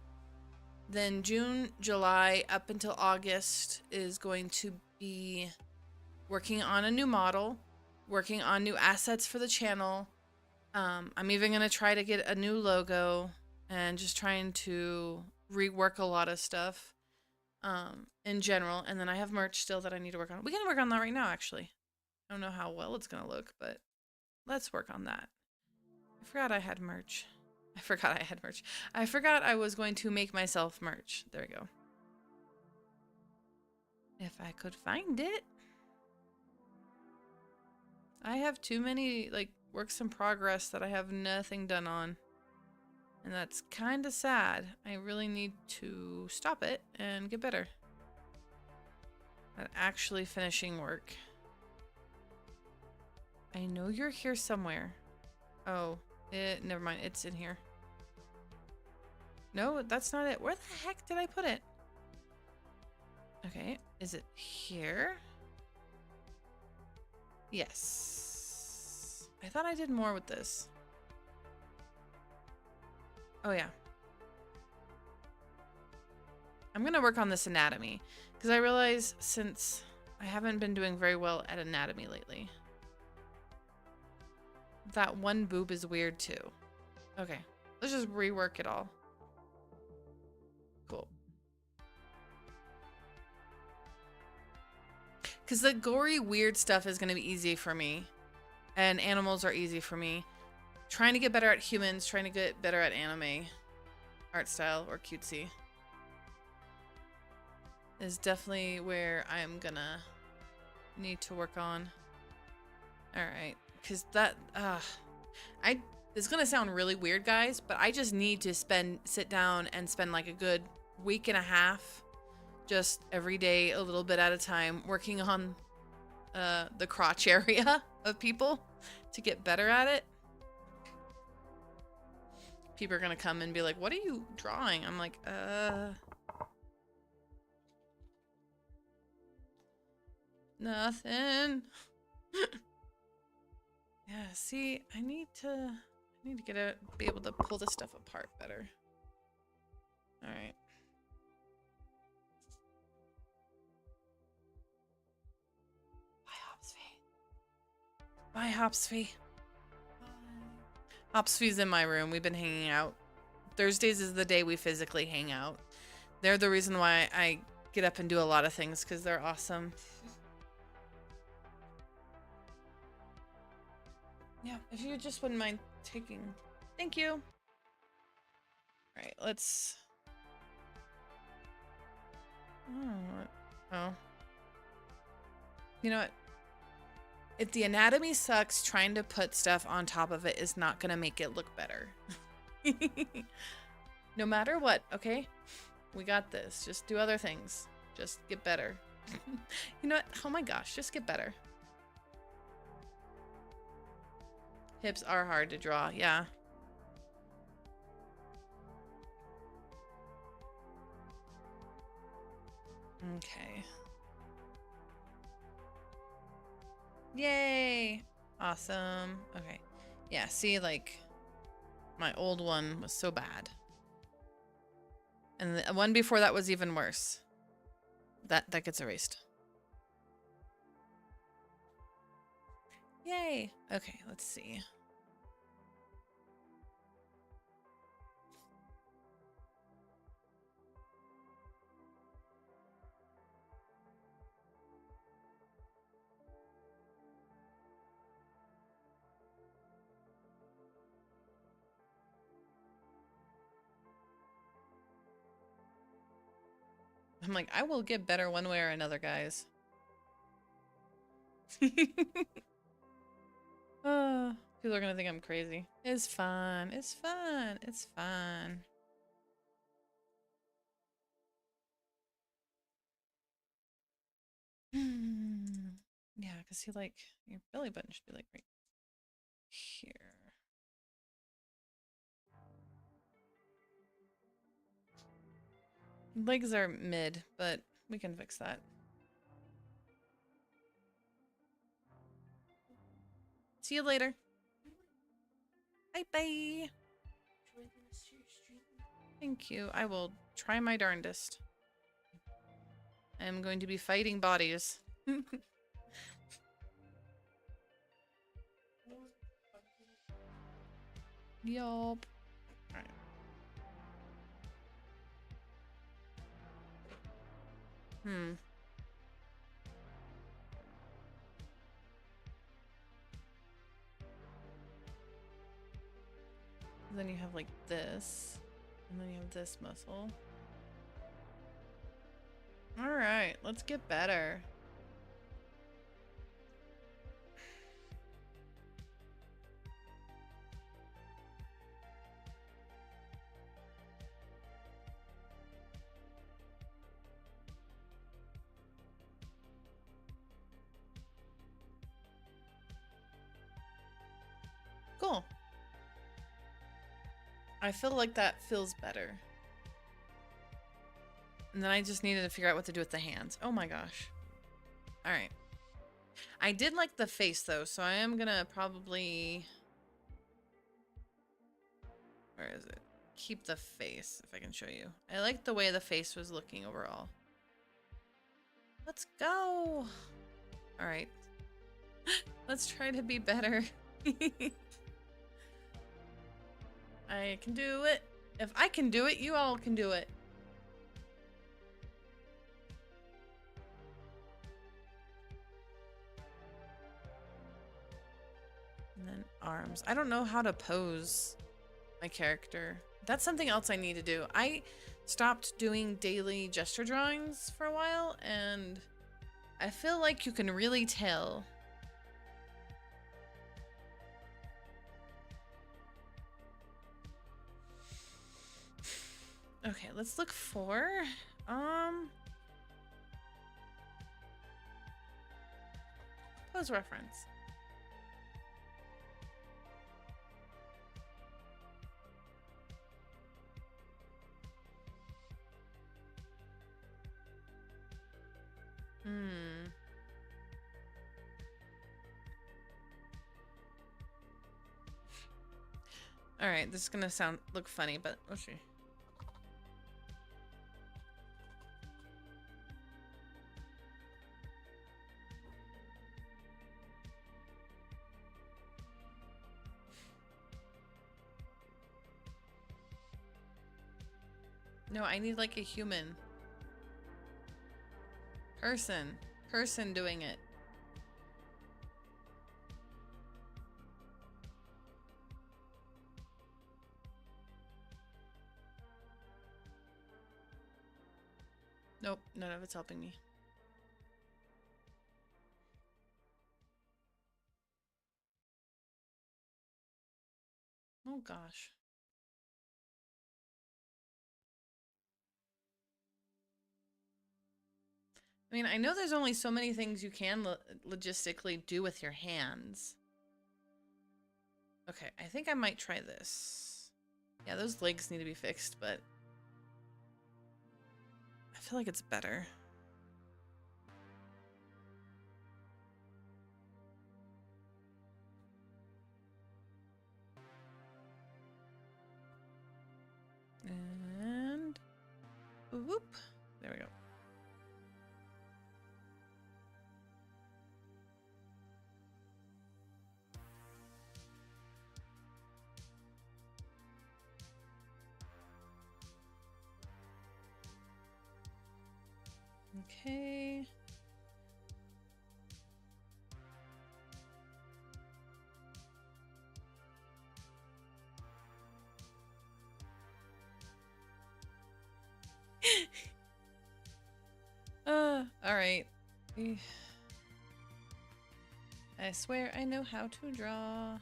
Then June, July, up until August is going to be working on a new model, working on new assets for the channel. I'm even going to try to get a new logo and just trying to rework a lot of stuff in general. And then I have merch still that I need to work on. We can work on that right now, actually. I don't know how well it's going to look, but let's work on that. I forgot I had merch. I forgot I was going to make myself merch. There we go. If I could find it. I have too many, like, works in progress that I have nothing done on. And that's kind of sad. I really need to stop it and get better at actually finishing work. I know you're here somewhere. Oh, never mind. It's in here. No, that's not it. Where the heck did I put it? Okay, is it here? Yes. I thought I did more with this. Oh, yeah. I'm gonna work on this anatomy because I realize since I haven't been doing very well at anatomy lately. That one boob is weird too. Okay, let's just rework it all. Cool. Because the gory, weird stuff is going to be easy for me. And animals are easy for me. Trying to get better at humans, trying to get better at anime art style or cutesy is definitely where I'm gonna need to work on. Alright, because that, it's gonna sound really weird, guys, but I just need to sit down and spend like a good week and a half just every day, a little bit at a time, working on the crotch area of people to get better at it. People are gonna come and be like, what are you drawing? I'm like, nothing. Yeah, see, I need to be able to pull this stuff apart better. All right. Bye, Hopsfee. Hopsfee's in my room. We've been hanging out. Thursdays is the day we physically hang out. They're the reason why I get up and do a lot of things, because they're awesome. Yeah, if you just wouldn't mind taking... Thank you. Alright, let's... Oh. You know what? If the anatomy sucks, trying to put stuff on top of it is not going to make it look better. No matter what, okay? We got this. Just do other things. Just get better. You know what? Oh my gosh, just get better. Hips are hard to draw, yeah. Okay. Yay! Awesome. Okay. Yeah, see, like, my old one was so bad. And the one before that was even worse. That gets erased. Yay! Okay, let's see. I'm like, I will get better one way or another, guys. Oh, people are gonna think I'm crazy. It's fun. It's fun. It's fun. Yeah, because he like your belly button should be like right here. Legs are mid, but we can fix that. See you later. Bye bye. Thank you. I will try my darndest. I am going to be fighting bodies. Yup. Alright. Hmm. Then you have like this. And then you have this muscle. Alright, let's get better. Cool. I feel like that feels better. And then I just needed to figure out what to do with the hands. Oh my gosh. Alright. I did like the face though, so I am gonna probably... Where is it? Keep the face, if I can show you. I like the way the face was looking overall. Let's go! Alright. Let's try to be better. I can do it. If I can do it, you all can do it. And then arms. I don't know how to pose my character. That's something else I need to do. I stopped doing daily gesture drawings for a while, and I feel like you can really tell. Okay, let's look for pose reference. All right, this is gonna look funny, but let's see. No, I need like a human. Person doing it. Nope, none of it's helping me. Oh gosh. I mean, I know there's only so many things you can logistically do with your hands. Okay, I think I might try this. Yeah, those legs need to be fixed, but I feel like it's better. And whoop. There we go. Okay. All right. I swear I know how to draw.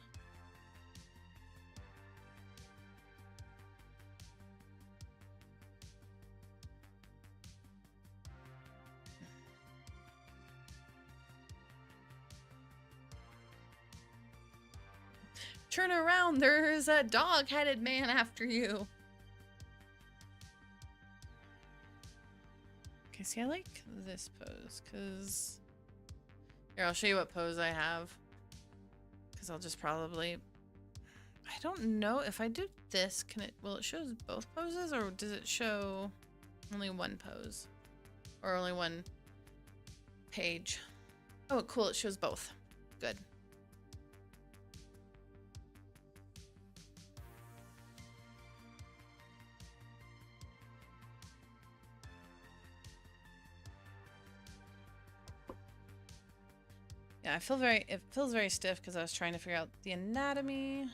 Turn around, there's a dog-headed man after you. Okay, see, I like this pose, because... Here, I'll show you what pose I have. Because I'll just probably I don't know if I do this, will it show both poses or does it show only one pose or only one page? Oh, cool. It shows both. Good. Yeah, it feels very stiff because I was trying to figure out the anatomy.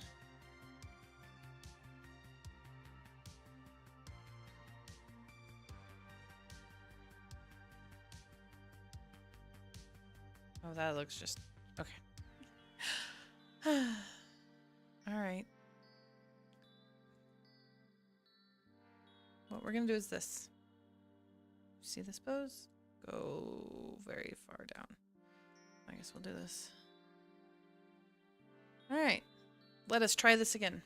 Oh, that looks just okay. All right. What we're gonna do is this. See this pose? Go very far down. I guess we'll do this. All right. Let us try this again.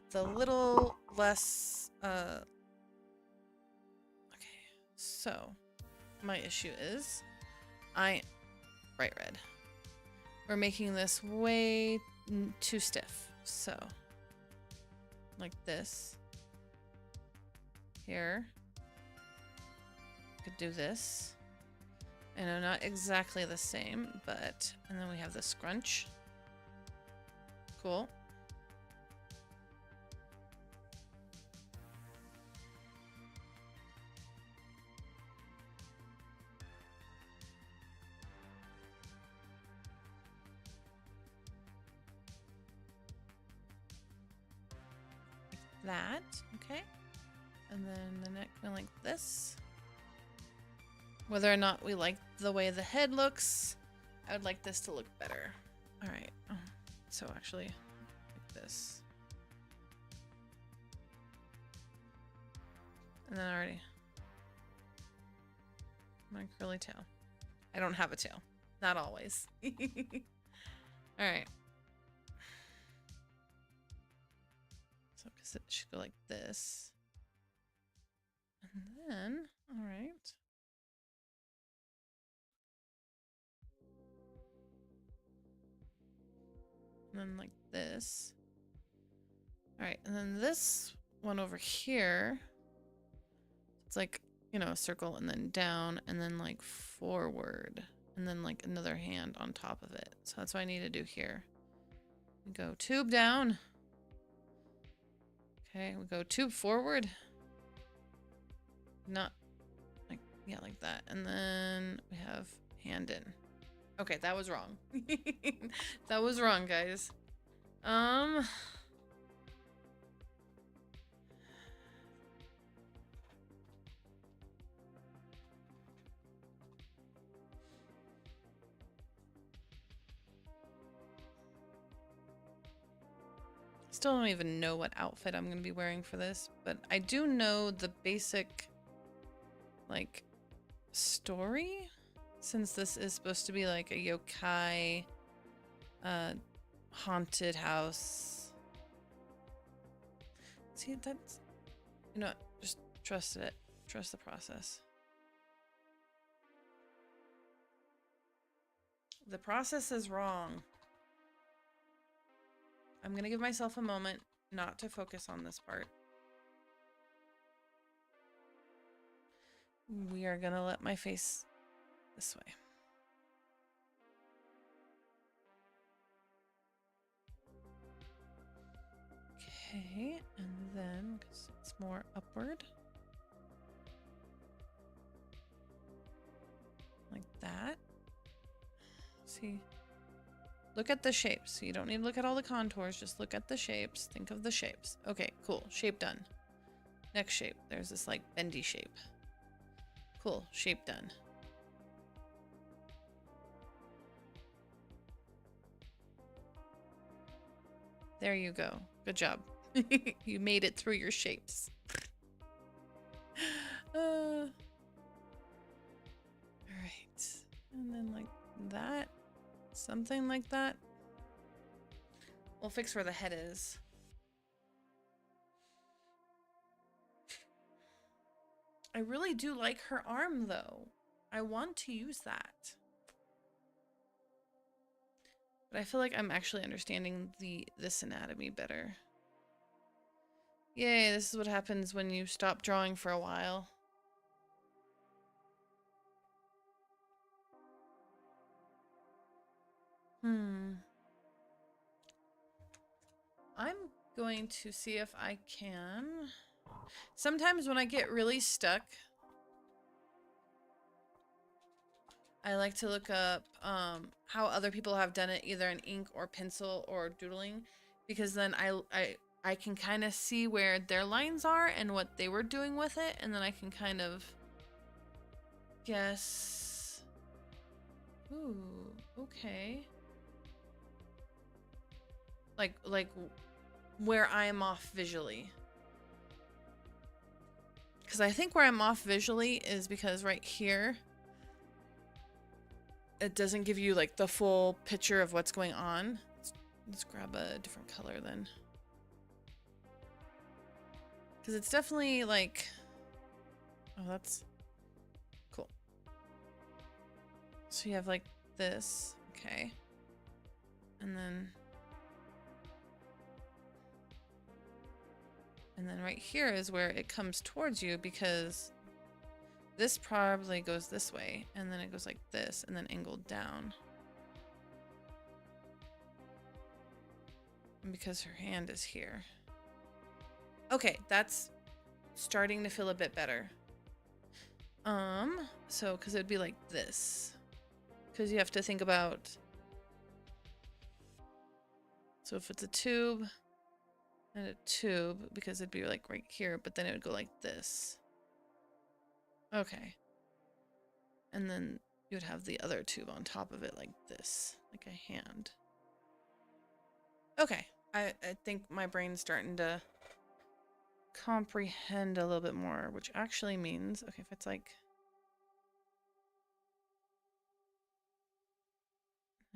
It's a little less, okay. So, my issue is bright red. We're making this way too stiff. So, like this. Here. Could do this. I know not exactly the same, but, and then we have the scrunch. Cool. Like that, okay. And then the neck going like this. Whether or not we like the way the head looks, I would like this to look better. All right. So actually, like this. And then already. My curly tail. I don't have a tail. Not always. All right. So, because it should go like this. And then, all right. And then like this. All right, and then this one over here, it's like, you know, a circle and then down and then like forward and then like another hand on top of it. So that's what I need to do here. We go tube down. Okay, we go tube forward. Not like, yeah, like that. And then we have hand in. Okay, that was wrong. That was wrong, guys. Still don't even know what outfit I'm going to be wearing for this, but I do know the basic, like, story, since this is supposed to be like a yokai, haunted house. See, that's, you know, just trust it. Trust the process. The process is wrong. I'm going to give myself a moment not to focus on this part. We are going to let my face this way. Okay, and then, because it's more upward. Like that. See? Look at the shapes. You don't need to look at all the contours. Just look at the shapes. Think of the shapes. Okay, cool. Shape done. Next shape. There's this like bendy shape. Cool. Shape done. There you go. Good job. You made it through your shapes. All right. And then like that. Something like that. We'll fix where the head is. I really do like her arm though. I want to use that. But I feel like I'm actually understanding this anatomy better. Yay, this is what happens when you stop drawing for a while. I'm going to see if I can. Sometimes when I get really stuck, I like to look up how other people have done it, either in ink or pencil or doodling, because then I can kind of see where their lines are and what they were doing with it, and then I can kind of guess. Ooh, okay. Like where I am off visually. Because I think where I'm off visually is because right here, it doesn't give you like the full picture of what's going on. Let's grab a different color then. Because it's definitely like, oh, that's cool. So you have like this, okay. And then right here is where it comes towards you, because this probably goes this way, and then it goes like this, and then angled down. And because her hand is here. Okay, that's starting to feel a bit better. So, because it'd be like this. Because you have to think about... So if it's a tube, and a tube, because it'd be like right here, but then it would go like this. Okay. And then you would have the other tube on top of it like this, like a hand. Okay, I think my brain's starting to comprehend a little bit more, which actually means, okay, if it's like...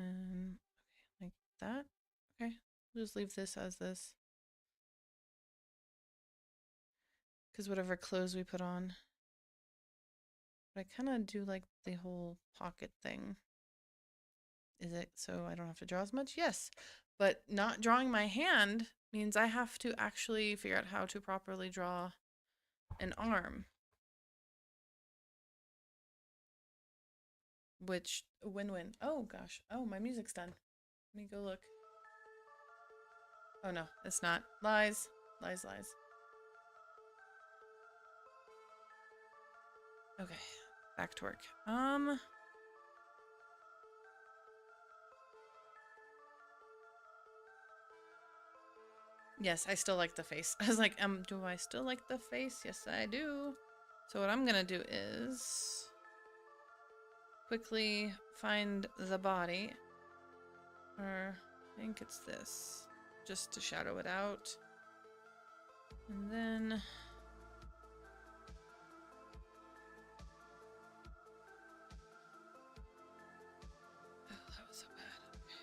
okay, like that. Okay, we'll just leave this as this. Because whatever clothes we put on. But I kind of do like the whole pocket thing. Is it so I don't have to draw as much? Yes. But not drawing my hand means I have to actually figure out how to properly draw an arm. Which, win-win. Oh gosh. Oh, my music's done. Let me go look. Oh no, it's not. Lies. Lies, lies. Okay, back to work. Yes, I still like the face. I was like, do I still like the face? Yes, I do. So what I'm gonna do is quickly find the body. Or I think it's this. Just to shadow it out. And then... Oh, that was so bad. Okay.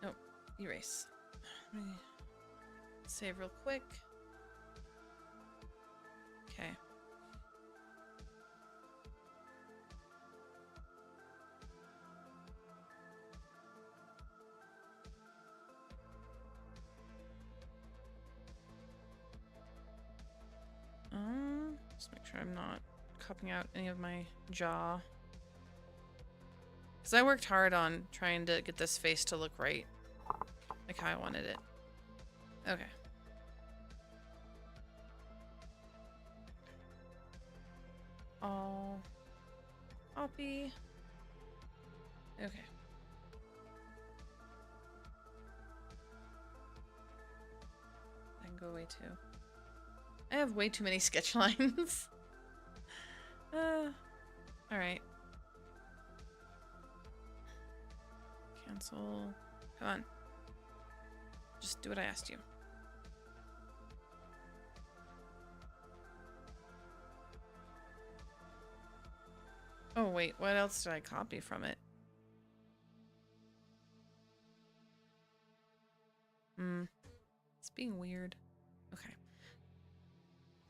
Nope. Erase. Let me save real quick. Okay. Just make sure I'm not copying out any of my jaw. Because I worked hard on trying to get this face to look right. Like how I wanted it. Okay. All copy. Okay. I can go away too. I have way too many sketch lines. Alright. Cancel. Come on. Just do what I asked you. Oh wait, what else did I copy from it? It's being weird. Okay.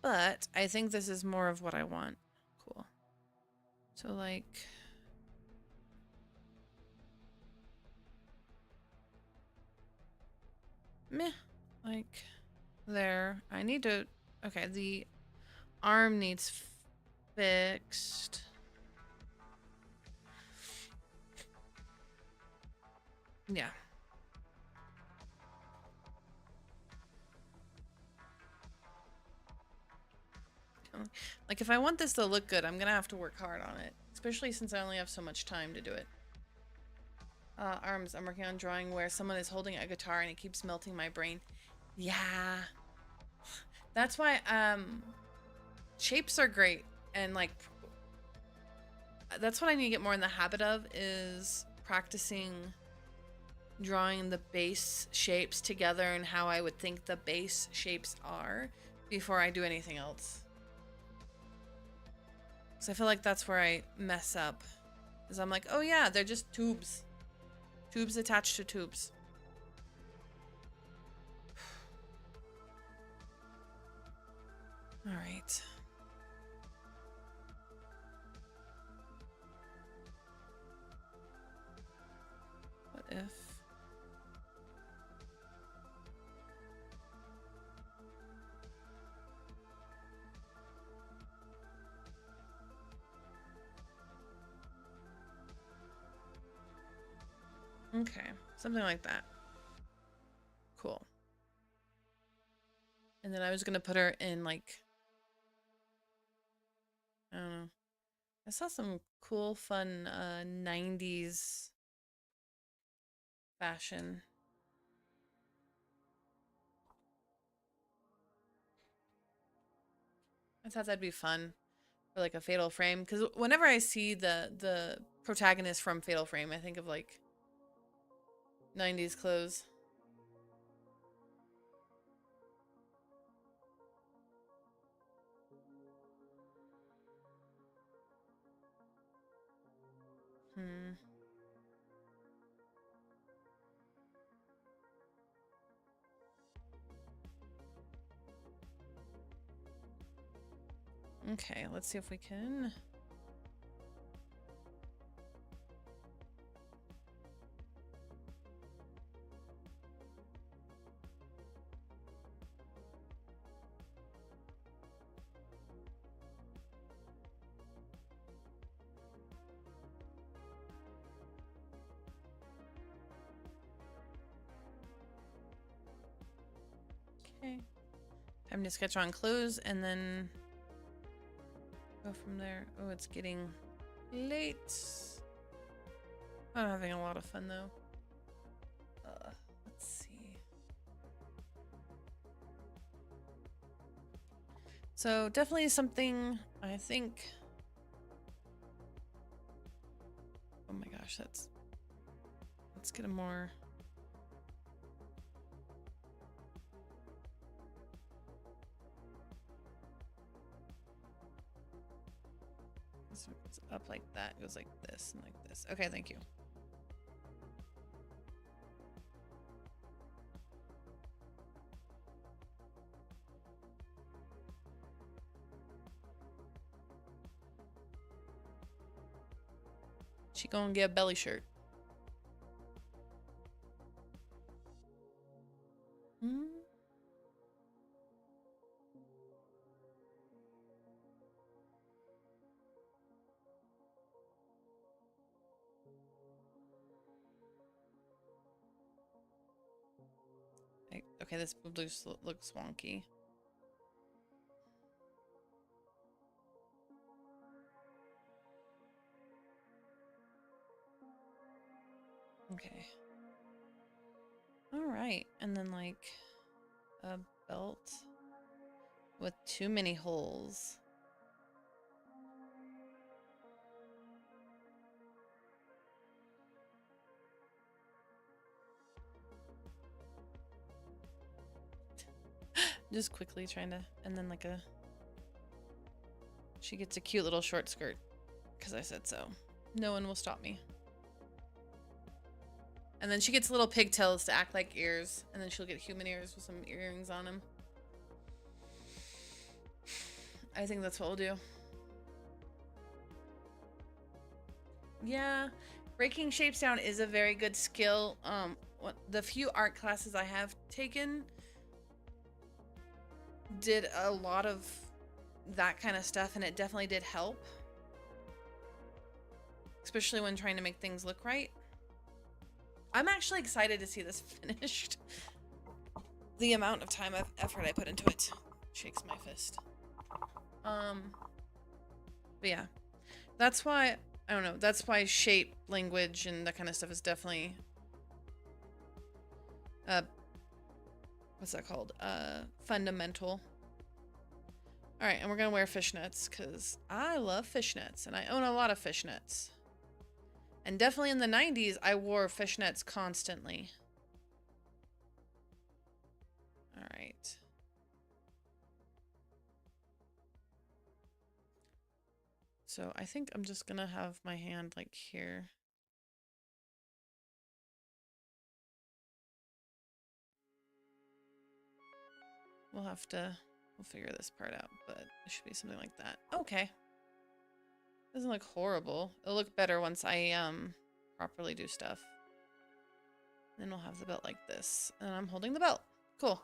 But I think this is more of what I want. Cool. So like... meh, like there. I need to, okay, the arm needs fixed. Yeah. Like if I want this to look good, I'm gonna have to work hard on it, especially since I only have so much time to do it. Arms. I'm working on drawing where someone is holding a guitar and it keeps melting my brain. Yeah. That's why, shapes are great. And, like, that's what I need to get more in the habit of, is practicing drawing the base shapes together and how I would think the base shapes are before I do anything else. Because I feel like that's where I mess up. Is I'm like, oh yeah, they're just tubes. Tubes attached to tubes. All right. What if... Okay, something like that. Cool. And then I was gonna put her in, like, I don't know. I saw some cool, fun 90s fashion. I thought that'd be fun for like a Fatal Frame, because whenever I see the protagonist from Fatal Frame, I think of like 90s clothes. Okay, let's see if we can. Okay. Time to sketch on clothes and then go from there. Oh, it's getting late. I'm having a lot of fun though. Let's see. So definitely something I think. Oh my gosh, let's get a more. So it's up like that, it goes like this and like this. Okay, thank you. She gonna get a belly shirt. Hmm. Okay, this blue looks wonky. Okay. All right, and then like a belt with too many holes. Just quickly trying to, and then like a, she gets a cute little short skirt because I said so. No one will stop me. And then she gets little pigtails to act like ears, and then she'll get human ears with some earrings on them. I think that's what we'll do. Yeah, breaking shapes down is a very good skill. the few art classes I have taken did a lot of that kind of stuff, and it definitely did help. Especially when trying to make things look right. I'm actually excited to see this finished. The amount of time of effort I put into it shakes my fist. But yeah. That's why, I don't know, that's why shape, language, and that kind of stuff is definitely what's that called? Fundamental. Alright, and we're gonna wear fishnets, because I love fishnets, and I own a lot of fishnets. And definitely in the 90s, I wore fishnets constantly. Alright. So I think I'm just gonna have my hand like here. We'll figure this part out, but it should be something like that. Okay. Doesn't look horrible. It'll look better once I properly do stuff. Then we'll have the belt like this. And I'm holding the belt. Cool.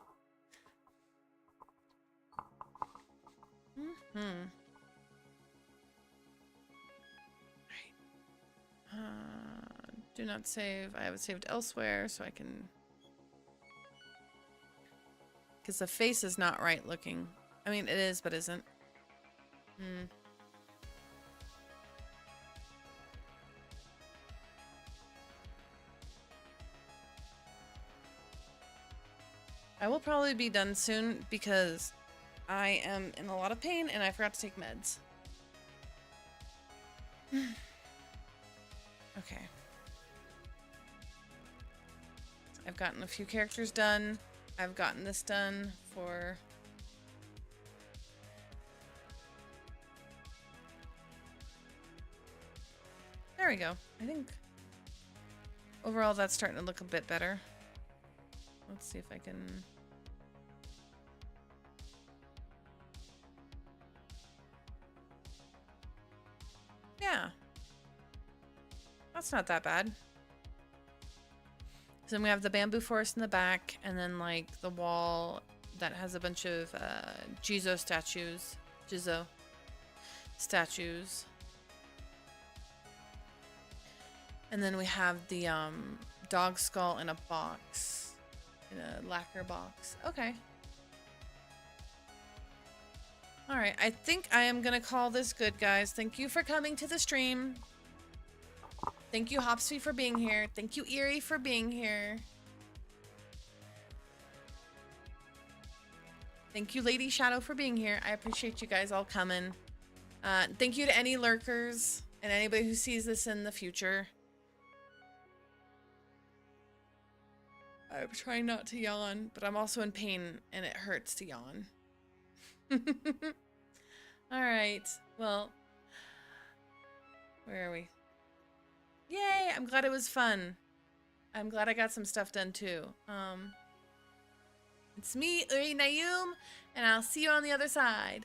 Do not save. I have it saved elsewhere, so I can... Because the face is not right looking. I mean, it is, but isn't. I will probably be done soon because I am in a lot of pain and I forgot to take meds. Okay. I've gotten a few characters done. I've gotten this done for... There we go. I think overall that's starting to look a bit better. Let's see if I can... Yeah. That's not that bad. So then we have the bamboo forest in the back, and then like the wall that has a bunch of Jizo statues. And then we have the dog skull in a box, in a lacquer box. Okay. All right, I think I am gonna call this good, guys. Thank you for coming to the stream. Thank you, Hopsy, for being here. Thank you, Eerie, for being here. Thank you, Lady Shadow, for being here. I appreciate you guys all coming. Thank you to any lurkers and anybody who sees this in the future. I'm trying not to yawn, but I'm also in pain and it hurts to yawn. Alright, well, where are we? Yay, I'm glad it was fun. I'm glad I got some stuff done too. It's me, Uri Nayum, and I'll see you on the other side.